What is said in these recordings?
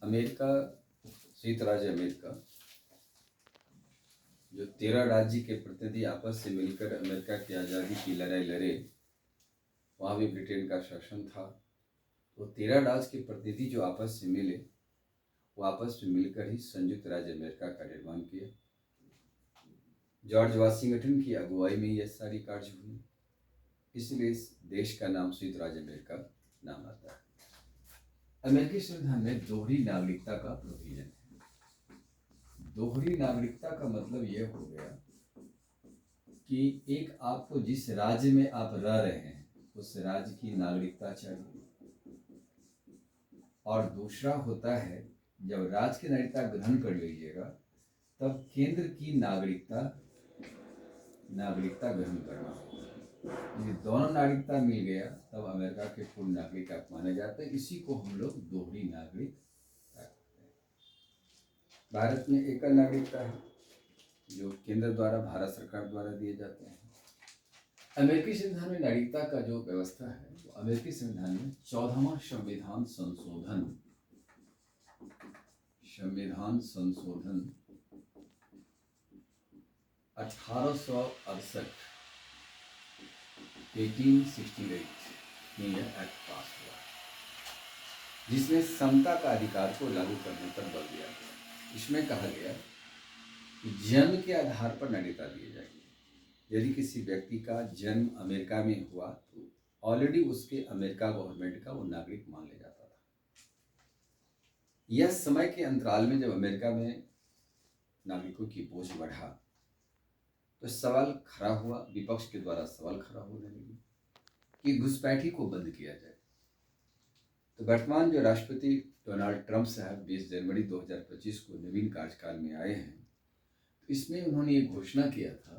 America, संयुक्त राज्य America, जो 13 राज्य के प्रतिनिधि आपस से मिलकर अमेरिका की आज़ादी की लड़ाई लड़े, वहाँ भी ब्रिटेन का शासन था। तो 13 राज्य के प्रतिनिधि जो आपस से मिले, वो आपस में मिलकर ही संयुक्त राज्य अमेरिका का निर्माण किया। जॉर्ज वाशिंगटन की अगुवाई में यह सारी कार्य हुई, इसलिए इस देश का नाम संयुक्त राज्य अमेरिका नाम आता है। अमेरिकी संविधान में दोहरी नागरिकता का प्रोविजन है। दोहरी नागरिकता का मतलब यह हो गया कि एक आपको जिस राज्य में आप रह रहे हैं उस राज्य की नागरिकता चाहिए, और दूसरा होता है जब राज्य की नागरिकता ग्रहण कर लीजिएगा तब केंद्र की नागरिकता ग्रहण करना होगा। ये दोनों नागरिकता मिल गया तब अमेरिका के पूर्ण नागरिक आप माने जाते हैं। इसी को हम लोग दोहरी नागरिकता कहते हैं। भारत में एकल नागरिकता है जो केंद्र द्वारा, भारत सरकार द्वारा दिए जाते हैं। अमेरिकी संविधान में नागरिकता का जो व्यवस्था है वो अमेरिकी संविधान में 14वां संविधान संशोधन 1868 1868 में यह एक्ट पास हुआ, जिसमें समता का अधिकार को लागू करने पर बल दिया गया। इसमें कहा गया कि जन्म के आधार पर नागरिकता दी जाएगी। यदि किसी व्यक्ति का जन्म अमेरिका में हुआ तो ऑलरेडी उसके अमेरिका गवर्नमेंट का वो नागरिक मान लिया जाता था। यह समय के अंतराल में जब अमेरिका में नागरिकों की बोझ बढ़ा तो सवाल खड़ा हुआ, विपक्ष के द्वारा सवाल खड़ा होने लगी कि घुसपैठी को बंद किया जाए। तो वर्तमान जो राष्ट्रपति डोनाल्ड ट्रंप साहब 20 जनवरी 2025 को नवीन कार्यकाल में आए हैं, तो इसमें उन्होंने ये घोषणा किया था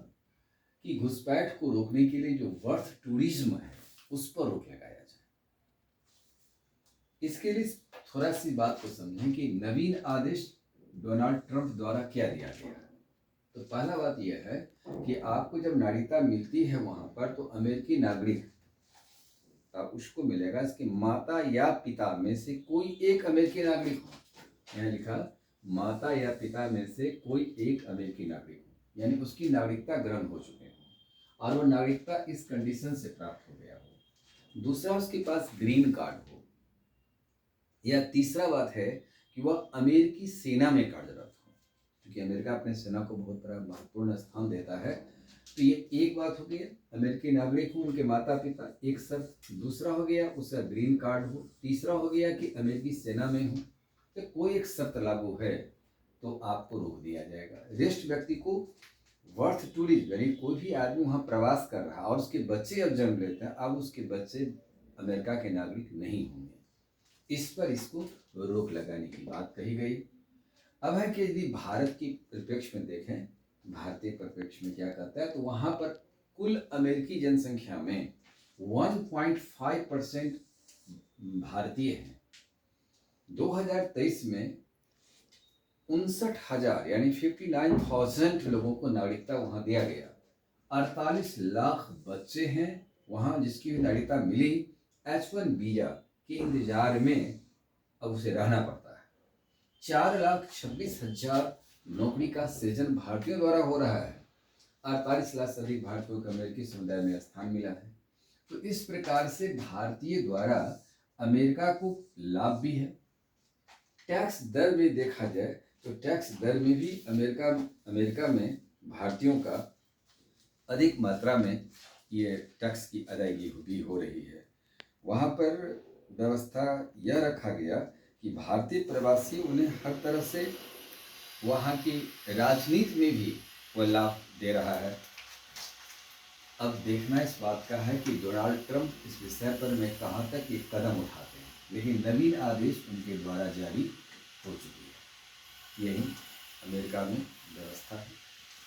कि घुसपैठ को रोकने के लिए जो वर्थ टूरिज्म है उस पर रोक लगाया जाए। इसके लिए थोड़ा सी बात को समझें कि नवीन आदेश डोनाल्ड ट्रंप द्वारा क्या दिया गया है। तो पहला बात यह है कि आपको जब नागरिकता मिलती है वहां पर, तो अमेरिकी नागरिक उसको मिलेगा इसके माता या पिता में से कोई एक अमेरिकी नागरिक हो। यहाँ लिखा माता या पिता में से कोई एक अमेरिकी नागरिक हो, यानी उसकी नागरिकता ग्रहण हो चुके हो और वो नागरिकता इस कंडीशन से प्राप्त हो गया हो। दूसरा, उसके पास ग्रीन कार्ड हो। या तीसरा बात है कि वह अमेरिकी सेना में कार्यरत हो, क्योंकि अमेरिका अपने सेना को बहुत बड़ा महत्वपूर्ण स्थान देता है। तो ये एक बात हो गई, अमेरिकी नागरिक हो, उनके माता पिता, एक शर्त। दूसरा हो गया उसका ग्रीन कार्ड हो। तीसरा हो गया कि अमेरिकी सेना में हो। तो कोई एक शर्त लागू है तो आपको रोक दिया जाएगा। रेस्ट व्यक्ति को वर्थ टूरिज्म, यानी कोई भी आदमी वहाँ प्रवास कर रहा है और उसके बच्चे अब जन्म लेते हैं, अब उसके बच्चे अमेरिका के नागरिक नहीं होंगे। इस पर इसको रोक लगाने की बात कही गई। अब है कि यदि भारत की परिप्रेक्ष्य में देखें, भारतीय परिप्रेक्ष्य में क्या कहता है, तो वहाँ पर कुल अमेरिकी जनसंख्या में 1.5% भारतीय हैं। 2023 में 59,000 यानी 59,000 लोगों को नागरिकता वहाँ दिया गया। 48 लाख बच्चे हैं वहाँ जिसकी नागरिकता मिली। H1 वीजा के इंतजार में अब उसे रहना पड़ता है। 4,26,000 नौकरी का सृजन भारतीयों द्वारा हो रहा है। 48 लाख से अधिक भारतीयों को अमेरिकी समुदाय में स्थान मिला है। तो इस प्रकार से भारतीय द्वारा अमेरिका को लाभ भी है। टैक्स दर में देखा जाए तो टैक्स दर में भी अमेरिका में भारतीयों का अधिक मात्रा में ये टैक्स की अदायगी भी हो रही है। वहाँ पर व्यवस्था यह रखा गया कि भारतीय प्रवासी उन्हें हर तरह से वहाँ की राजनीति में भी वह लाभ दे रहा है। अब देखना इस बात का है कि डोनाल्ड ट्रंप इस विषय पर में कहाँ तक ये कदम उठाते हैं, लेकिन नवीन आदेश उनके द्वारा जारी हो चुकी है। यही अमेरिका में व्यवस्था है।